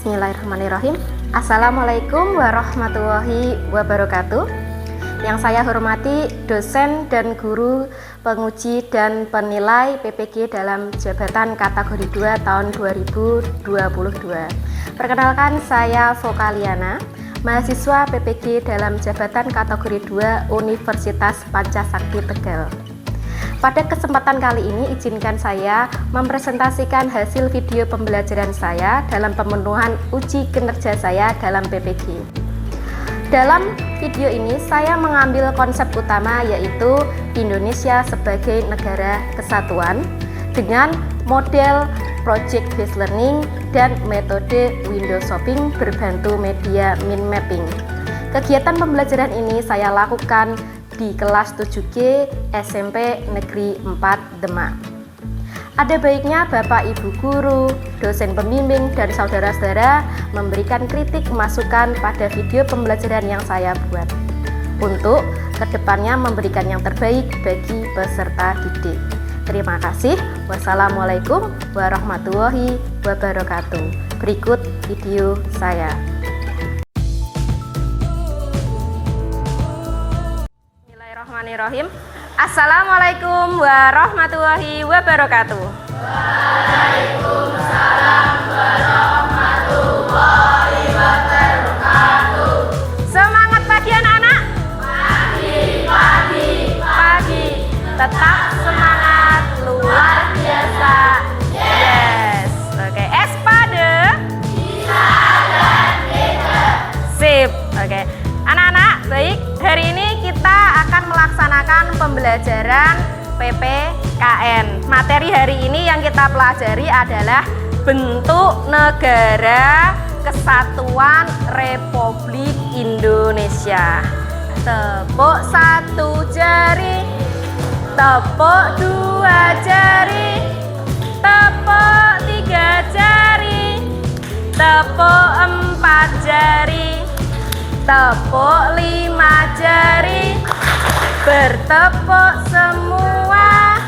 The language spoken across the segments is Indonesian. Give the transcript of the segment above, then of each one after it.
Bismillahirrahmanirrahim. Assalamualaikum warahmatullahi wabarakatuh. Yang saya hormati dosen dan guru penguji dan penilai PPG dalam jabatan kategori 2 tahun 2022. Perkenalkan, saya Vokaliana, mahasiswa PPG dalam jabatan kategori 2 Universitas Pancasakti Tegal. Pada kesempatan kali ini izinkan saya mempresentasikan hasil video pembelajaran saya dalam pemenuhan uji kinerja saya dalam PPG. Dalam video ini saya mengambil konsep utama yaitu Indonesia sebagai negara kesatuan dengan model project based learning dan metode window shopping berbantu media mind mapping. Kegiatan pembelajaran ini saya lakukan di kelas 7G SMP Negeri 4 Demak. Ada baiknya Bapak Ibu guru, dosen pembimbing, dan saudara-saudara memberikan kritik masukan pada video pembelajaran yang saya buat untuk kedepannya memberikan yang terbaik bagi peserta didik. Terima kasih. Wassalamualaikum warahmatullahi wabarakatuh. Berikut video saya. Bismillahirrahmanirrahim. Assalamualaikum warahmatullahi wabarakatuh. Waalaikumsalam warahmatullahi wabarakatuh. Semangat pagi anak-anak. Pagi. Tetap semangat, luar biasa. Yes. Oke, Espade. Bisa dan tidak. Sip. Oke. Anak-anak, baik. Hari ini kita akan melaksanakan pembelajaran PPKN. Materi hari ini yang kita pelajari adalah bentuk negara kesatuan Republik Indonesia. Tepuk satu jari, tepuk dua jari, tepuk tiga jari, tepuk empat jari, tepuk lima jari, bertepuk semua.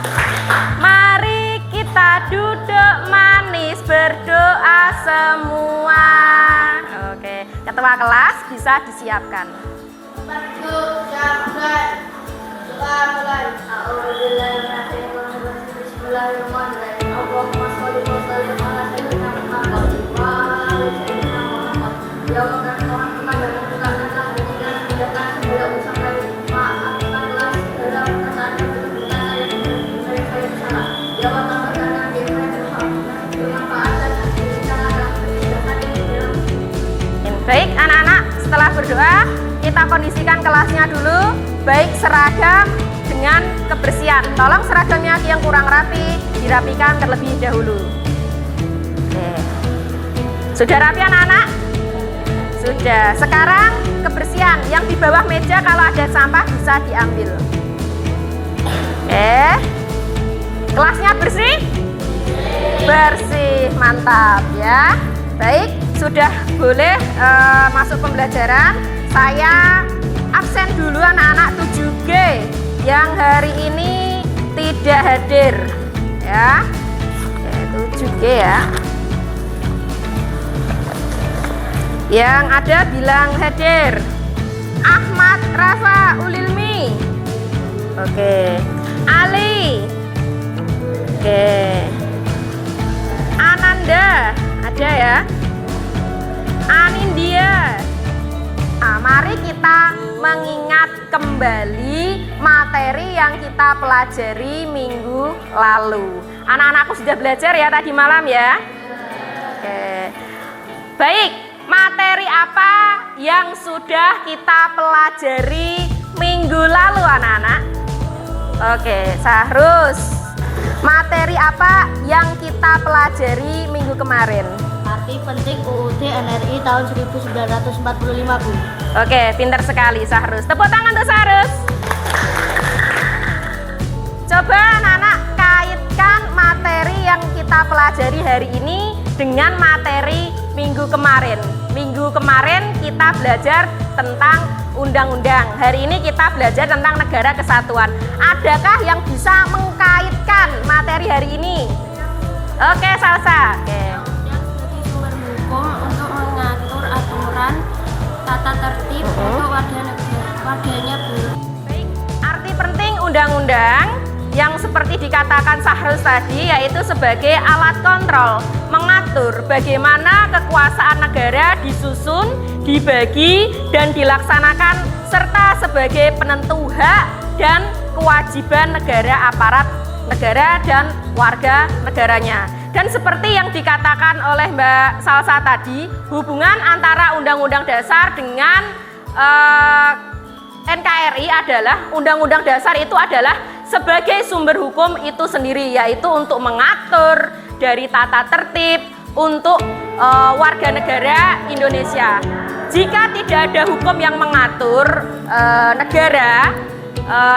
Mari kita duduk manis berdoa semua. Oke, ketua kelas bisa disiapkan. Baik anak-anak, setelah berdoa kita kondisikan kelasnya dulu, baik seragam dengan kebersihan. Tolong seragamnya yang kurang rapi dirapikan terlebih dahulu. Oke. Sudah rapi anak-anak? Sudah. Sekarang kebersihan, yang di bawah meja kalau ada sampah bisa diambil. Oke. Kelasnya bersih? Bersih, mantap ya. Baik, sudah boleh masuk pembelajaran. Saya absen dulu anak-anak 7G yang hari ini tidak hadir ya. 7G ya. Yang ada bilang hadir. Ahmad Rafa Ulilmi. Oke. Ali. Oke. Ananda ada ya. Anindia. Nah, mari kita mengingat kembali materi yang kita pelajari minggu lalu. Anak-anakku sudah belajar ya tadi malam ya? Oke. Baik, materi apa yang sudah kita pelajari minggu lalu anak-anak? Oke, Sahrus. Materi apa yang kita pelajari minggu kemarin? Arti penting UUD NRI tahun 1945, Bu. Oke, pintar sekali Sahrus. Tepuk tangan untuk Sahrus. Coba anak-anak kaitkan materi yang kita pelajari hari ini dengan materi minggu kemarin. Minggu kemarin kita belajar tentang undang-undang. Hari ini kita belajar tentang negara kesatuan. Adakah yang bisa mengkaitkan materi hari ini? Oke, Salsa. Oke. Sumber hukum untuk aturan tata tertib untuk warganya, Bu. Baik, arti penting undang-undang yang seperti dikatakan Sahrul tadi yaitu sebagai alat kontrol mengatur bagaimana kekuasaan negara disusun, dibagi, dan dilaksanakan serta sebagai penentu hak dan kewajiban negara, aparat negara, dan warga negaranya. Dan seperti yang dikatakan oleh Mbak Salsa tadi, hubungan antara Undang-Undang Dasar dengan NKRI adalah Undang-Undang Dasar itu adalah sebagai sumber hukum itu sendiri, yaitu untuk mengatur dari tata tertib untuk warga negara Indonesia. Jika tidak ada hukum yang mengatur negara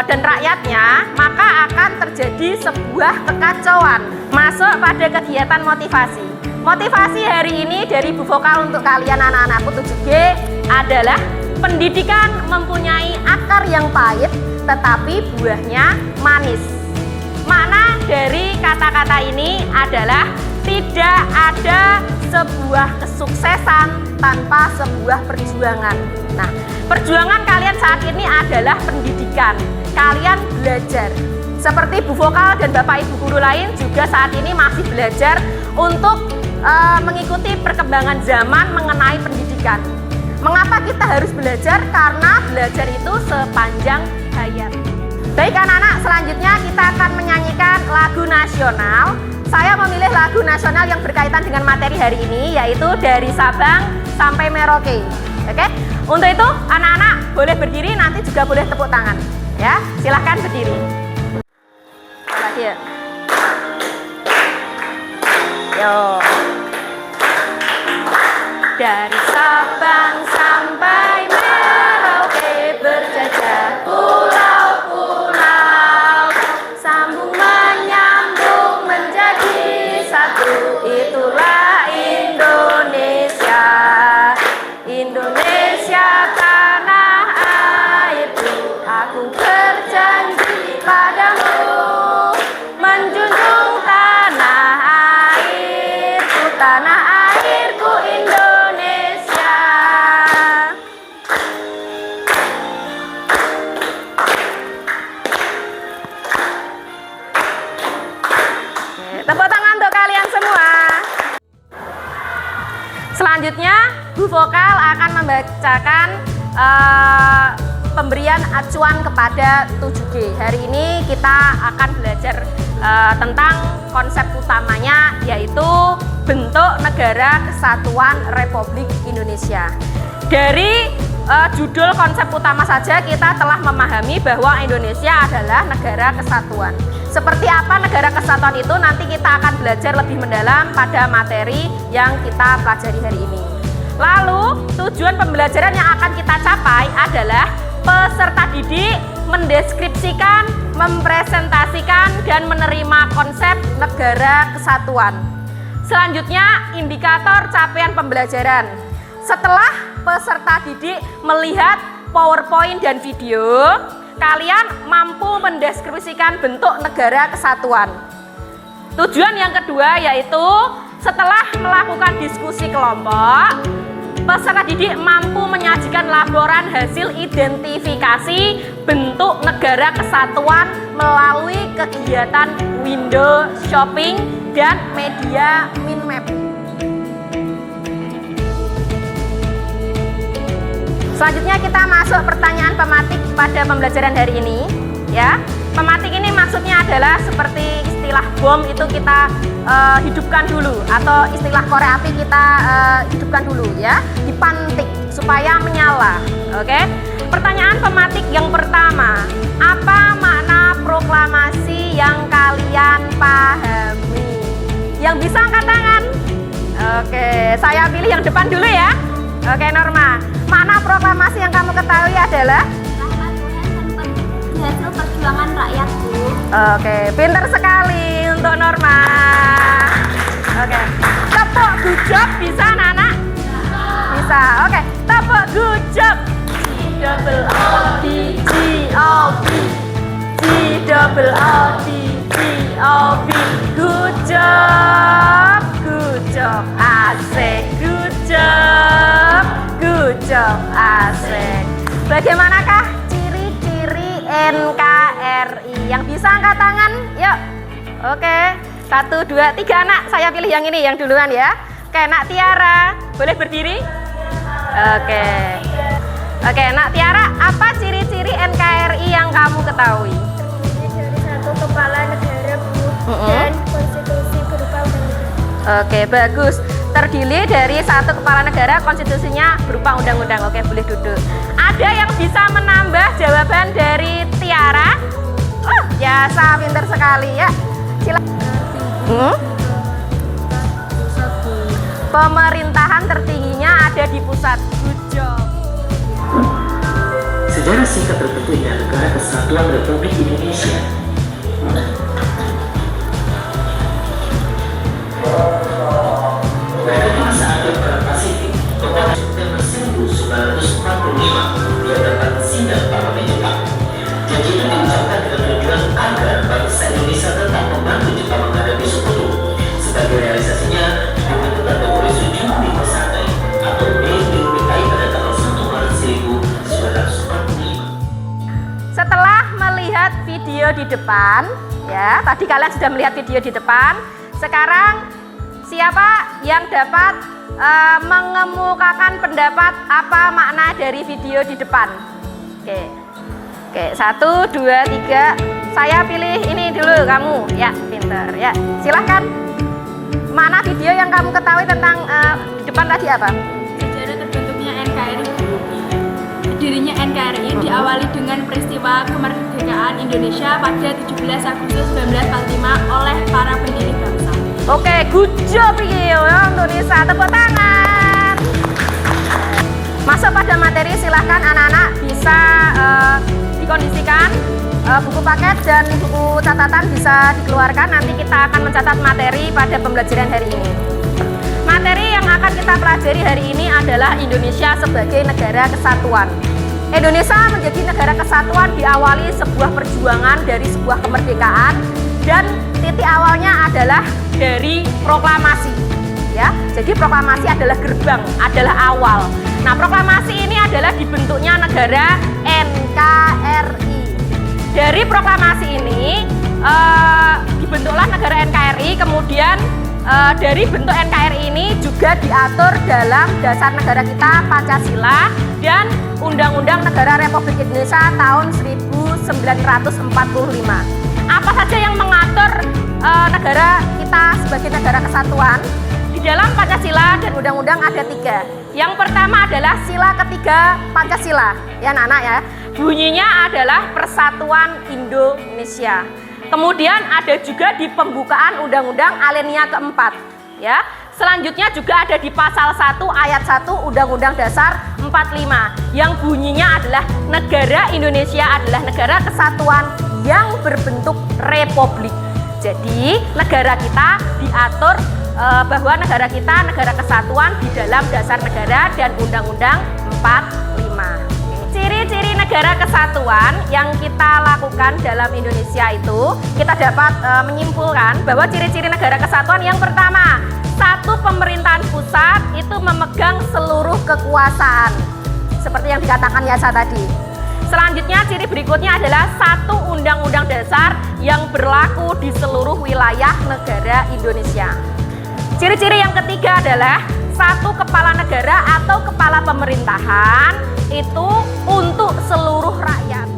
dan rakyatnya, maka akan terjadi sebuah kekacauan. Masuk pada kegiatan motivasi. Motivasi hari ini dari Bu Vokal untuk kalian anak-anakku 7G adalah pendidikan mempunyai akar yang pahit tetapi buahnya manis. Makna dari kata-kata ini adalah tidak ada sebuah kesuksesan tanpa sebuah perjuangan. Nah, perjuangan kalian saat ini adalah pendidikan. Kalian belajar. Seperti Bu Vokal dan Bapak Ibu guru lain juga saat ini masih belajar untuk mengikuti perkembangan zaman mengenai pendidikan. Mengapa kita harus belajar? Karena belajar itu sepanjang hayat. Baik anak-anak, selanjutnya kita akan menyanyikan lagu nasional. Saya memilih lagu nasional yang berkaitan dengan materi hari ini, yaitu dari Sabang sampai Merauke. Oke? Untuk itu, anak-anak boleh berdiri, nanti juga boleh tepuk tangan. Ya, silahkan berdiri. Lagi ya. Yo. Dari Sabang sampai Merauke berjajah pulau-pulau, sambung menyambung menjadi satu, itulah Indonesia. Indonesia tanah airku, aku berjanji padamu menjunjung tanah airku, tanah airku Indonesia. Tepuk tangan untuk kalian semua. Selanjutnya, Bu Vokal akan membacakan pemberian acuan kepada 7G. Hari ini kita akan belajar tentang konsep utamanya, yaitu bentuk negara kesatuan Republik Indonesia. Dari judul konsep utama saja kita telah memahami bahwa Indonesia adalah negara kesatuan. Seperti apa negara kesatuan itu nanti kita akan belajar lebih mendalam pada materi yang kita pelajari hari ini. Lalu tujuan pembelajaran yang akan kita capai adalah peserta didik mendeskripsikan, mempresentasikan, dan menerima konsep negara kesatuan. Selanjutnya, indikator capaian pembelajaran. Setelah peserta didik melihat PowerPoint dan video, kalian mampu mendeskripsikan bentuk negara kesatuan. Tujuan yang kedua yaitu setelah melakukan diskusi kelompok, peserta didik mampu menyajikan laporan hasil identifikasi bentuk negara kesatuan melalui kegiatan window shopping dan media minmap. Selanjutnya kita masuk pertanyaan pematik pada pembelajaran hari ini, ya. Pematik ini maksudnya adalah seperti istilah bom itu kita hidupkan dulu, atau istilah korek api kita hidupkan dulu, ya, dipantik supaya menyala. Oke. Pertanyaan pematik yang pertama, apa makna proklamasi yang kalian pahami? Yang bisa angkat tangan. Oke, saya pilih yang depan dulu ya. Oke, Norma. Makna proklamasi yang kamu ketahui adalah Hasil perjuangan rakyatku. Oke, pintar sekali untuk Norma. Oke, tepuk good job bisa anak-anak? Bisa. Oke, tepuk good job. G-double-O-D-G-O-B G-double-O-D-G-O-B. Good job, good job. Asik, good job, good NKRI. Yang bisa angkat tangan, yuk. Oke, 1, 2, 3 anak. Saya pilih yang ini, yang duluan ya. Oke, Nak Tiara, boleh berdiri? Oke. Oke, Nak Tiara, apa ciri-ciri NKRI yang kamu ketahui? Dari satu kepala negara dan konstitusi berupa undang-undang. Oke, bagus. Terdiri dari satu kepala negara, konstitusinya berupa undang-undang. Oke, boleh duduk. Ada yang bisa menambah jawaban dari Tiara? Oh, biasa, pinter sekali ya. Silakan. Pemerintahan tertingginya ada di pusat. Good job. Sejarah singkat terbentuknya Negara Kesatuan Republik Indonesia. Pada masa akhir Perang Pasifik, pada September 1945, dia dapat singgah Parlemen Jepang. Janji itu diucapkan dengan tujuan agar bangsa Indonesia tetap membantu Jepang menghadapi sekutu. Sebagai realisasinya, dibentukkan Revolusi Juni Pesantren atau BPUPKI pada tanggal 1 Maret 1945. Setelah melihat video di depan, ya, tadi kalian sudah melihat video di depan. Sekarang siapa yang dapat mengemukakan pendapat apa makna dari video di depan? Oke, 1, 2, 3. Saya pilih ini dulu, kamu. Ya, pinter. Ya, silahkan. Makna video yang kamu ketahui tentang di depan tadi apa? Sejarah terbentuknya NKRI. Berdirinya NKRI diawali dengan peristiwa kemerdekaan Indonesia pada 17 Agustus 1945 oleh para pendiri bangsa. Oke, good job ya Indonesia. Tepuk tangan. Masuk pada materi, silahkan anak-anak bisa dikondisikan buku paket dan buku catatan bisa dikeluarkan. Nanti kita akan mencatat materi pada pembelajaran hari ini. Materi yang akan kita pelajari hari ini adalah Indonesia sebagai negara kesatuan. Indonesia menjadi negara kesatuan diawali sebuah perjuangan dari sebuah kemerdekaan, dan titik awalnya adalah dari proklamasi. Ya, jadi proklamasi adalah gerbang, adalah awal. Nah, proklamasi ini adalah dibentuknya negara NKRI. Dari proklamasi ini dibentuklah negara NKRI. Kemudian dari bentuk NKRI ini juga diatur dalam dasar negara kita Pancasila dan Undang-Undang Negara Republik Indonesia tahun 1945. Apa saja yang mengatur negara kita sebagai negara kesatuan? Di dalam Pancasila dan Undang-Undang ada 3. Yang pertama adalah sila ketiga Pancasila, ya anak-anak ya. Bunyinya adalah Persatuan Indonesia. Kemudian ada juga di pembukaan Undang-Undang alinea keempat, ya. Selanjutnya juga ada di pasal 1 ayat 1 Undang-Undang Dasar 45 yang bunyinya adalah negara Indonesia adalah negara kesatuan yang berbentuk republik. Jadi negara kita diatur bahwa negara kita negara kesatuan di dalam dasar negara dan Undang-Undang 45. Ciri-ciri negara kesatuan yang kita lakukan dalam Indonesia itu kita dapat menyimpulkan bahwa ciri-ciri negara kesatuan yang pertama, satu pemerintahan pusat itu memegang seluruh kekuasaan seperti yang dikatakan Yasa tadi. Selanjutnya ciri berikutnya adalah satu undang-undang dasar yang berlaku di seluruh wilayah negara Indonesia. Ciri-ciri yang ketiga adalah satu kepala negara atau kepala pemerintahan itu untuk seluruh rakyat.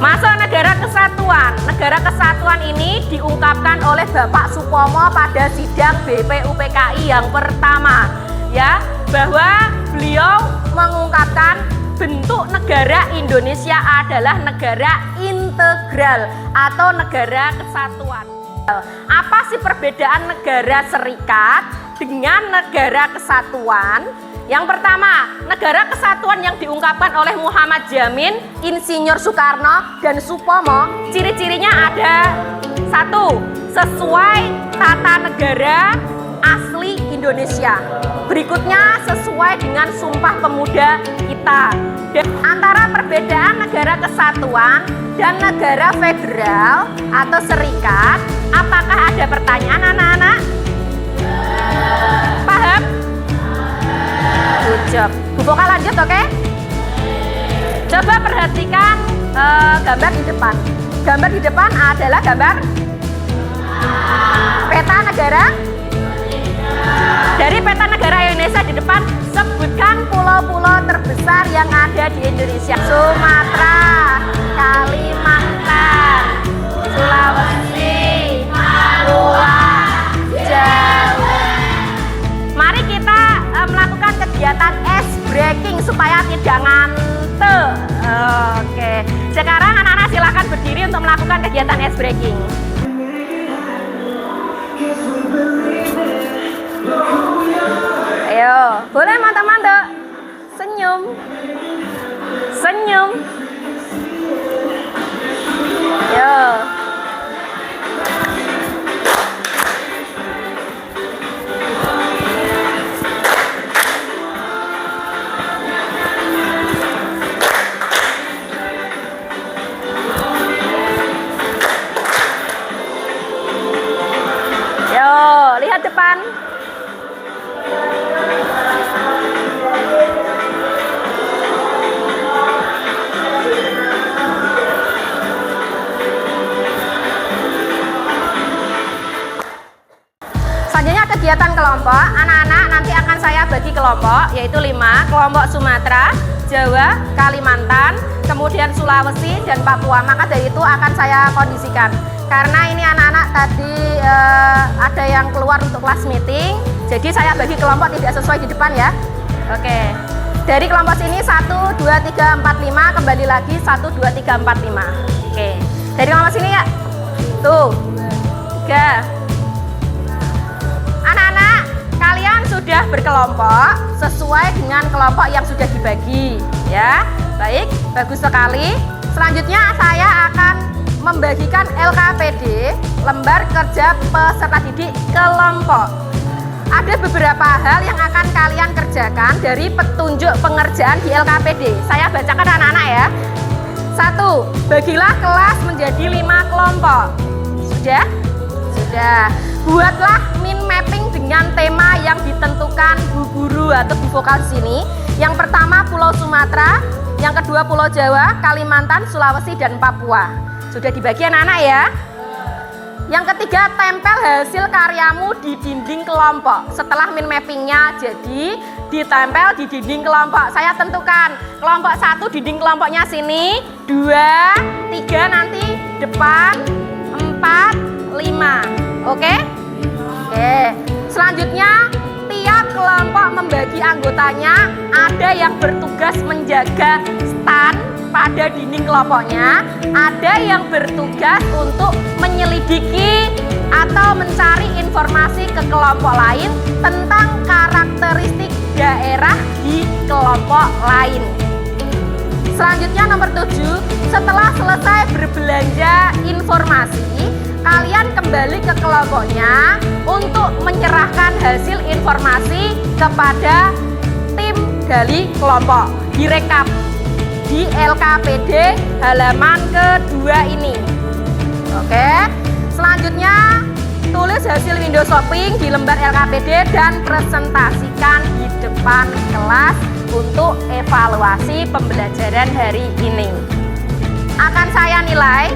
Masa negara kesatuan. Negara kesatuan ini diungkapkan oleh Bapak Supomo pada sidang BPUPKI yang pertama, ya, bahwa beliau mengungkapkan bentuk negara Indonesia adalah negara integral atau negara kesatuan. Apa sih perbedaan negara serikat dengan negara kesatuan? Yang pertama, negara kesatuan yang diungkapkan oleh Muhammad Jamin, Insinyur Soekarno, dan Supomo, ciri-cirinya ada: satu, sesuai tata negara asli Indonesia. Berikutnya, sesuai dengan Sumpah Pemuda kita. Dan antara perbedaan negara kesatuan dan negara federal atau serikat, apakah ada pertanyaan anak-anak? Paham? Good job. Bu Voka lanjut, oke? Coba perhatikan gambar di depan. Gambar di depan adalah gambar peta negara. Dari peta negara Indonesia di depan, sebutkan pulau-pulau terbesar yang ada di Indonesia. Sumatera, Kalimantan, Sulawesi, Papua, Jawa. Mari kita melakukan kegiatan ice breaking supaya tidak ngantuk. Oke, sekarang anak-anak silahkan berdiri untuk melakukan kegiatan ice breaking. Ayo, boleh mantap-mantap. Senyum. Senyum. Yo. Yo, lihat depan. Selanjutnya kegiatan kelompok. Anak-anak nanti akan saya bagi kelompok, yaitu 5 kelompok Sumatera, Jawa, Kalimantan, kemudian Sulawesi dan Papua. Maka dari itu akan saya kondisikan. Karena ini anak-anak tadi ada yang keluar untuk kelas meeting, jadi saya bagi kelompok tidak sesuai di depan ya. Oke. Dari kelompok sini 1, 2, 3, 4, 5, kembali lagi 1, 2, 3, 4, 5. Oke. Dari kelompok sini ya. Tuh. 3. Anak-anak, kalian sudah berkelompok sesuai dengan kelompok yang sudah dibagi, ya. Baik, bagus sekali. Selanjutnya saya akan membagikan LKPD, lembar kerja peserta didik kelompok. Ada beberapa hal yang akan kalian kerjakan dari petunjuk pengerjaan di LKPD. Saya bacakan anak-anak ya. 1. Bagilah kelas menjadi 5 kelompok. Sudah? Sudah. Buatlah min mapping dengan tema yang ditentukan Bu Guru atau Bu Vokal sini. Yang pertama Pulau Sumatera, yang kedua Pulau Jawa, Kalimantan, Sulawesi, dan Papua. Sudah dibagi anak-anak ya. Yang ketiga, tempel hasil karyamu di dinding kelompok. Setelah min mappingnya jadi ditempel di dinding kelompok. Saya tentukan kelompok 1 dinding kelompoknya sini, 2, 3 nanti depan, 4, 5. Oke? Oke. Selanjutnya tiap kelompok membagi anggotanya. Ada yang bertugas menjaga stand pada dinding kelompoknya, ada yang bertugas untuk menyelidiki atau mencari informasi ke kelompok lain tentang karakteristik daerah di kelompok lain. Selanjutnya nomor 7, setelah selesai berbelanja informasi, kalian kembali ke kelompoknya untuk menyerahkan hasil informasi kepada tim gali kelompok. Direkap di LKPD halaman kedua ini. Oke. Selanjutnya tulis hasil window shopping di lembar LKPD dan presentasikan di depan kelas untuk evaluasi pembelajaran hari ini. Akan saya nilai.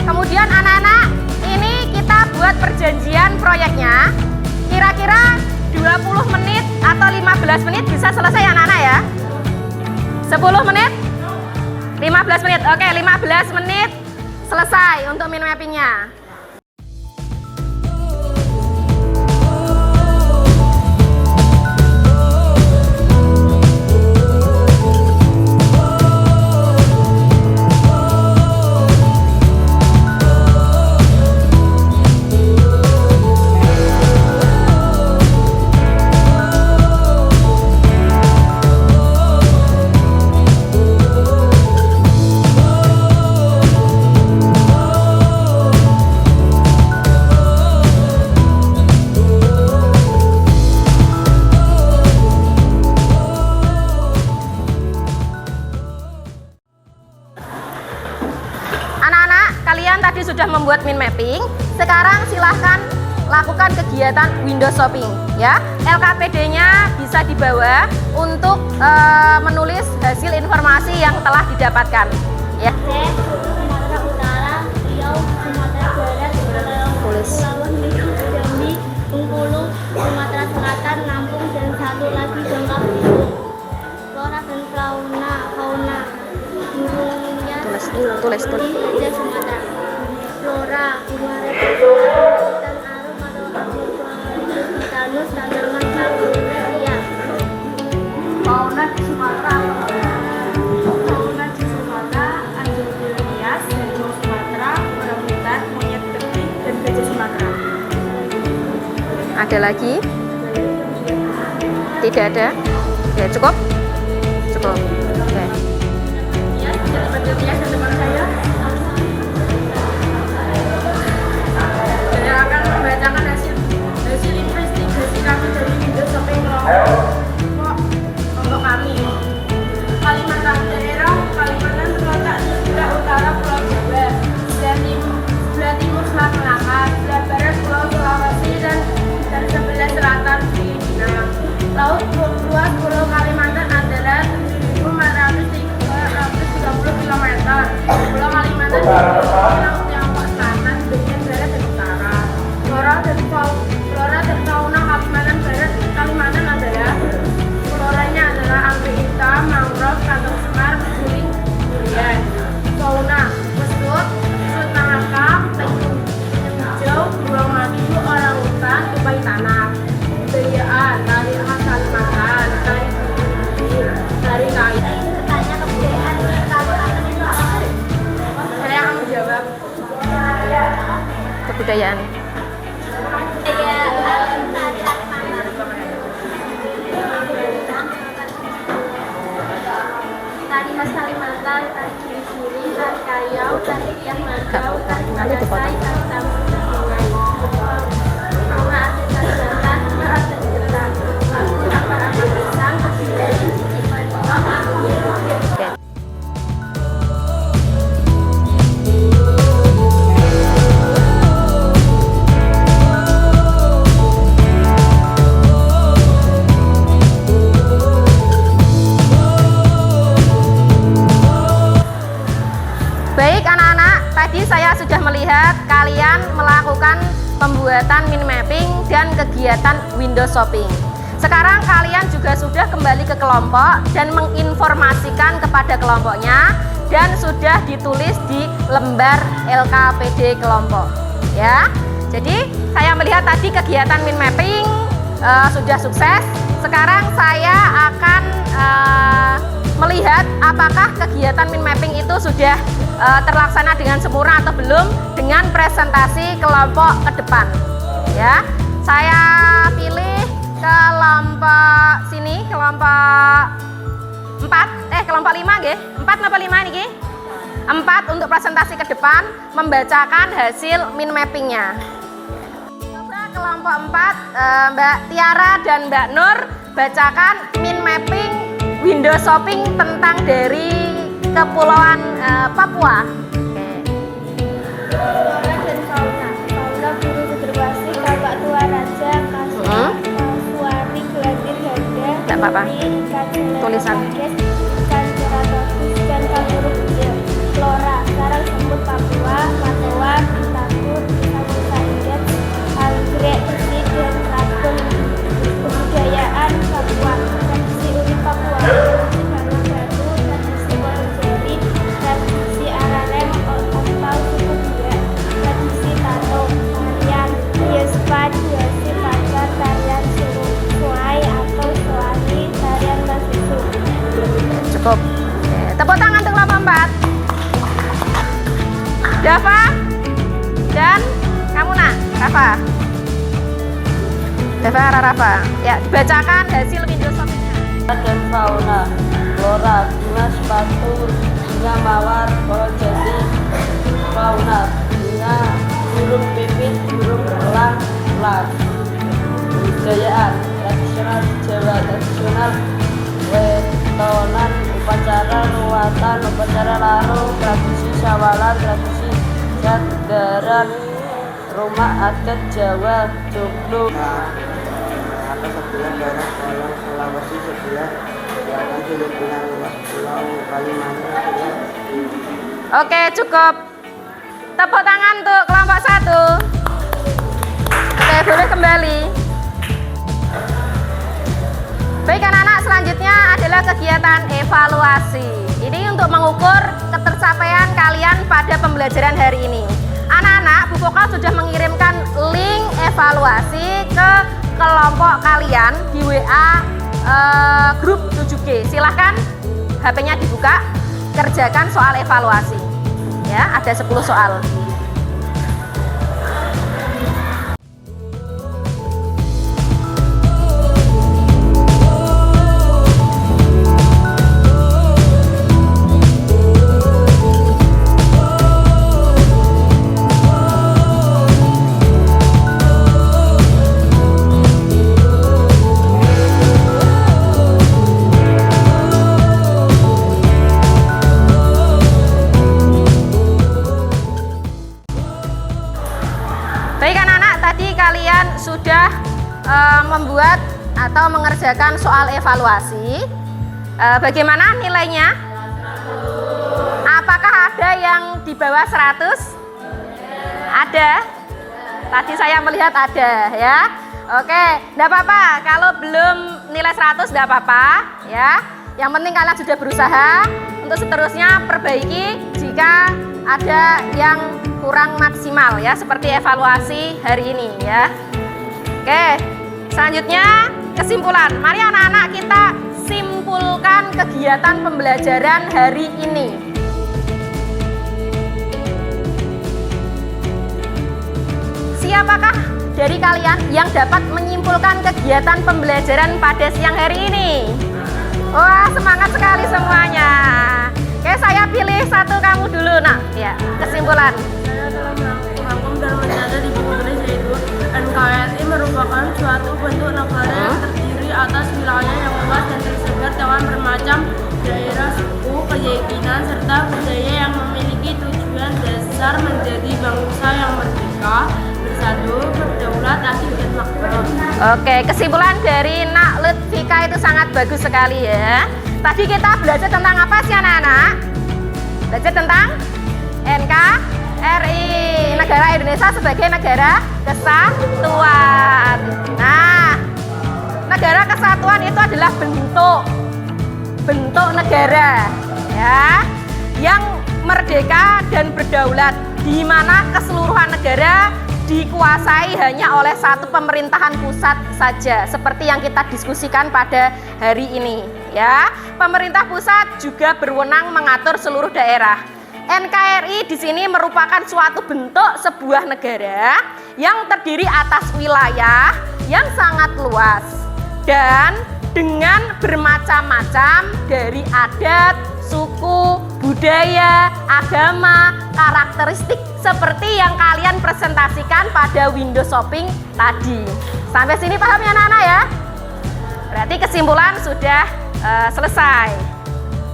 Kemudian anak-anak, ini kita buat perjanjian proyeknya. Kira-kira 20 menit atau 15 menit bisa selesai anak-anak ya. 10 menit? 15 menit, oke 15 menit selesai untuk min mappingnya. Tadi sudah membuat min mapping, sekarang silahkan lakukan kegiatan window shopping ya. LKPD-nya bisa dibawa untuk menulis hasil informasi yang telah didapatkan Ya. Aceh, Sumatera Utara, Riau, Sumatera Barat, Tulis. Kepulauan Riau, Jambi, Bengkulu, Sumatera Selatan, Lampung, dan satu lagi Bangka Belitung. Flora dan fauna burungnya Tulis. Raja Sumatera. Flora, bunga dan arum atau Agricultanus, tanaman Camellia. Fauna di Sumatera Anjing harimau Sumatera, orangutan, monyet putih, dan gajah Sumatera. Ada lagi? Tidak ada? Ya, cukup? Cukup. Oke. Ya, seperti biasa teman saya. Saya akan membacakan hasil investigasi kami dari Windows Shopping kelompok kami. Kalimantan daerah Kalimantan terletak di sebelah utara Pulau Jawa, sebelah timur Selat Melaka, sebelah barat Pulau Sulawesi, dan sebelah selatan Filipina. Laut luas Pulau Kalimantan adalah 7.430 km. Pulau Kalimantan dikelilingi laut Tiongkok Selatan, bagian barat dan utara. Flora dan fauna Kalimantan adalah floranya adalah anggrek hitam, mangrove, kantong semar, guling, durian. Fauna kesut nangka, penyu hijau, beruang madu, orangutan, tupai tanah. Kebudayaan, tari khas Kalimantan, tari bumi, tari kain. Tanya kebudayaan Kalimantan itu apa? Saya akan menjawab. Kebudayaan. Tari khas Kalimantan, tari giri-giri, tari kayau, tari tiang margau, tari Nanti dipotong. Malasai, tari tamu sungai. Bunga Aceh Kalimantan, bunga Aceh Jelang, lagu apa-apa pisang, dari cicipan. Oke. Baik anak-anak, tadi saya sudah melihat kalian melakukan pembuatan mind mapping dan kegiatan window shopping. Sekarang kalian juga sudah kembali ke kelompok dan menginformasikan kepada kelompoknya dan sudah ditulis di lembar LKPD kelompok. Ya, jadi saya melihat tadi kegiatan mind mapping sudah sukses. Sekarang saya akan melihat apakah kegiatan mind mapping itu sudah terlaksana dengan sempurna atau belum dengan presentasi kelompok ke depan. Ya, saya pilih kelompok sini, kelompok 4, kelompok 5 nggih. 4 apa 5 niki? 4 untuk presentasi ke depan membacakan hasil mind mappingnya. Coba kelompok 4 Mbak Tiara dan Mbak Nur bacakan mind mapping window shopping tentang dari Kepulauan Papua. Flora dan fauna. Fauna burung cederwasi, kakak tua raja, kasuari, gelatir ganda, Tidak apa-apa. ikan Tulisan. ikan ceratophis, ikan kanguru kecil. Flora, sarang semut Papua, matoa, pitakur, samusa indet, anggrek, besi, dan rabun. Kebudayaan Papua, tradisi unik Papua, tradisi bangun batu, tradisi Wonogiri, tradisi Ararem, atau suku Bia, tradisi Tato, tarian Yespan, Yesi, Pacar, tarian Suai atau Soani, tarian Masusu. Cukup. Oke, tepuk tangan untuk kelompok 4. Dava dan kamu nak, Rafa. Dava, Rafa. Ya, dibacakan hasil window shoppingnya. Dan fauna, flora, bunga sepatu, bunga mawar, pohon jati, fauna, bunga, burung pipit, burung elang, ular. Kebudayaan, tradisional Jawa, tradisional wetonan, upacara ruatan, upacara larung, tradisi syawalan, tradisi jadaran, rumah adat Jawa, joglo. Atas sebelah barat Pulau Sulawesi, sebelah selatan Filipina, luas Pulau Kalimantan, Oke, cukup. Tepuk tangan untuk kelompok 1. Oke, boleh kembali. Baik anak-anak, selanjutnya adalah kegiatan evaluasi. Ini untuk mengukur ketercapaian kalian pada pembelajaran hari ini. Anak-anak, Bu Vokal sudah mengirimkan link evaluasi ke kelompok kalian di WA grup 7G. Silahkan HP-nya dibuka, kerjakan soal evaluasi. Ya, ada 10 soal. Baik anak-anak, tadi kalian sudah membuat atau mengerjakan soal evaluasi. Bagaimana nilainya? Apakah ada yang di bawah 100? Ada? Tadi saya melihat ada ya. Oke, enggak apa-apa. Kalau belum nilai 100 enggak apa-apa ya. Yang penting kalian sudah berusaha. Untuk seterusnya perbaiki jika ada yang kurang maksimal ya, seperti evaluasi hari ini ya. Oke, selanjutnya kesimpulan. Mari anak-anak kita simpulkan kegiatan pembelajaran hari ini. Siapakah dari kalian yang dapat menyimpulkan kegiatan pembelajaran pada siang hari ini? Wah, semangat sekali semuanya. Oke, saya pilih satu kamu dulu, nak. Ya, kesimpulan. Saya telah merangkum dan mencatat di buku tulis yaitu NKRI merupakan suatu bentuk negara yang terdiri atas wilayah yang luas dan tersebar dengan bermacam daerah, suku, keyakinan, serta budaya yang memiliki tujuan dasar menjadi bangsa yang merdeka, bersatu, berdaulat, adil, dan makmur. Oke, kesimpulan dari Nak Lutfika itu sangat bagus sekali ya. Tadi kita belajar tentang apa sih anak-anak? Belajar tentang NKRI, negara Indonesia sebagai negara kesatuan. Nah, negara kesatuan itu adalah bentuk negara ya, yang merdeka dan berdaulat, di mana keseluruhan negara dikuasai hanya oleh satu pemerintahan pusat saja, seperti yang kita diskusikan pada hari ini ya. Pemerintah pusat juga berwenang mengatur seluruh daerah. NKRI di sini merupakan suatu bentuk sebuah negara yang terdiri atas wilayah yang sangat luas dan dengan bermacam-macam dari adat, suku, budaya, agama, karakteristik seperti yang kalian presentasikan pada window shopping tadi. Sampai sini paham ya anak-anak ya? Berarti kesimpulan sudah selesai.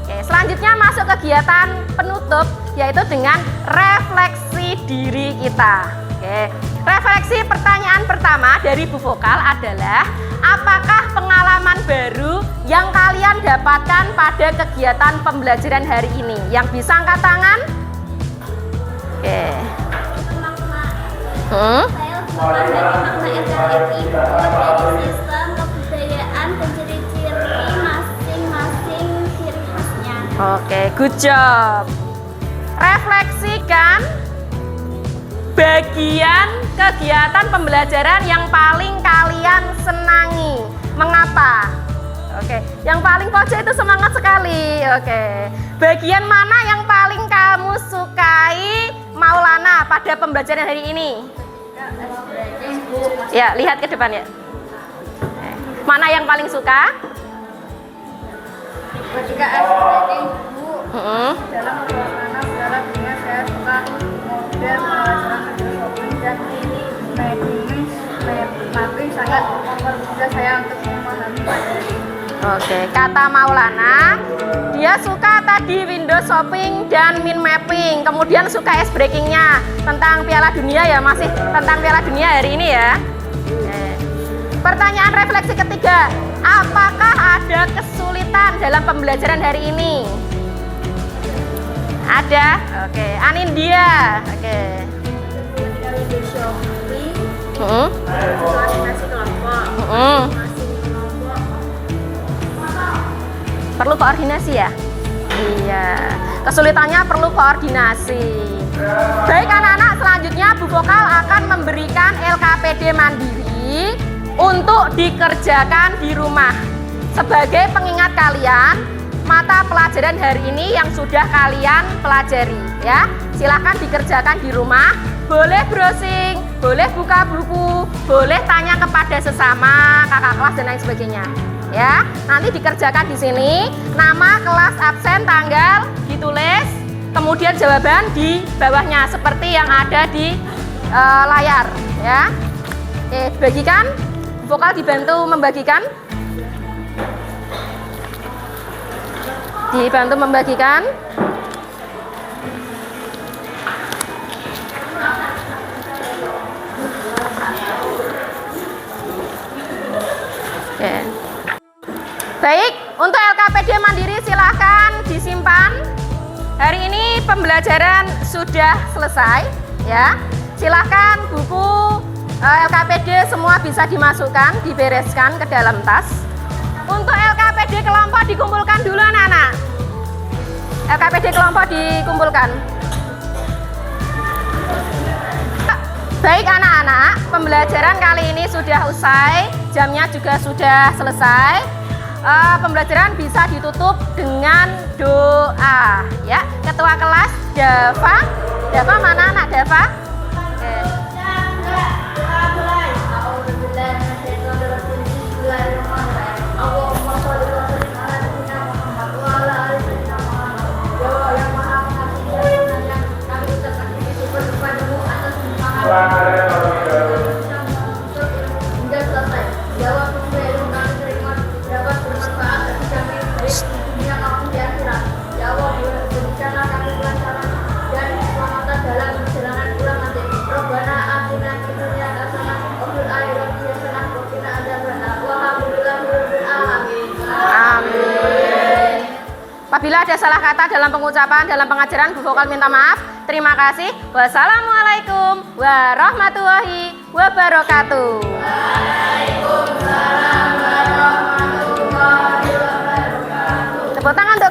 Oke, selanjutnya masuk kegiatan penutup, yaitu dengan refleksi diri kita. Oke, refleksi pertanyaan pertama dari Bu Vokal adalah, apakah pengalaman baru yang kalian dapatkan pada kegiatan pembelajaran hari ini? Yang bisa angkat tangan? Oke. Saya bukan dari makna NKRI dari sistem kebudayaan dan ciri-ciri masing-masing ciri khasnya. Oke, good job. Refleksikan bagian kegiatan pembelajaran yang paling kalian senangi. Mengapa? Oke, yang paling pojok itu semangat sekali. Oke, bagian mana yang paling kamu sukai, Maulana, pada pembelajaran hari ini? Ya, lihat ke depan ya. Mana yang paling suka? Ketika breaking, Bu, Dalam suasana udara dunia saya suka model pelajaran shopping dan ini mapping sangat mempermudah saya untuk memahami materi. Oke, kata Maulana, dia suka tadi window shopping dan min mapping, kemudian suka ice breakingnya tentang Piala Dunia ya, masih tentang Piala Dunia hari ini ya. Pertanyaan refleksi ketiga, apakah ada kesulitan dalam pembelajaran hari ini? Ada? Oke. Anindya. Oke. Koordinasi kelompok. Perlu koordinasi ya? Iya. Kesulitannya perlu koordinasi. Baik anak-anak, selanjutnya Bu Vokal akan memberikan LKPD mandiri untuk dikerjakan di rumah. Sebagai pengingat kalian, mata pelajaran hari ini yang sudah kalian pelajari ya. Silakan dikerjakan di rumah. Boleh browsing, boleh buka buku, boleh tanya kepada sesama, kakak kelas dan lain sebagainya. Ya, nanti dikerjakan di sini. Nama, kelas, absen, tanggal ditulis, kemudian jawaban di bawahnya seperti yang ada di layar. Ya, bagikan. Vokal dibantu membagikan. Dibantu membagikan. Oke. Baik, untuk LKPD mandiri silahkan disimpan. Hari ini pembelajaran sudah selesai ya. Silahkan buku LKPD semua bisa dimasukkan, dibereskan ke dalam tas. Untuk LKPD kelompok dikumpulkan dulu anak-anak. LKPD kelompok dikumpulkan. Baik anak-anak, pembelajaran kali ini sudah usai, jamnya juga sudah selesai. Pembelajaran bisa ditutup dengan doa ya. Ketua kelas Dava. Dava mana anak Dava? Apabila ada salah kata dalam pengucapan, dalam pengajaran, Bu Vokal minta maaf. Terima kasih. Wassalamualaikum warahmatullahi wabarakatuh. Waalaikumsalam warahmatullahi wabarakatuh. Tepuk tangan untuk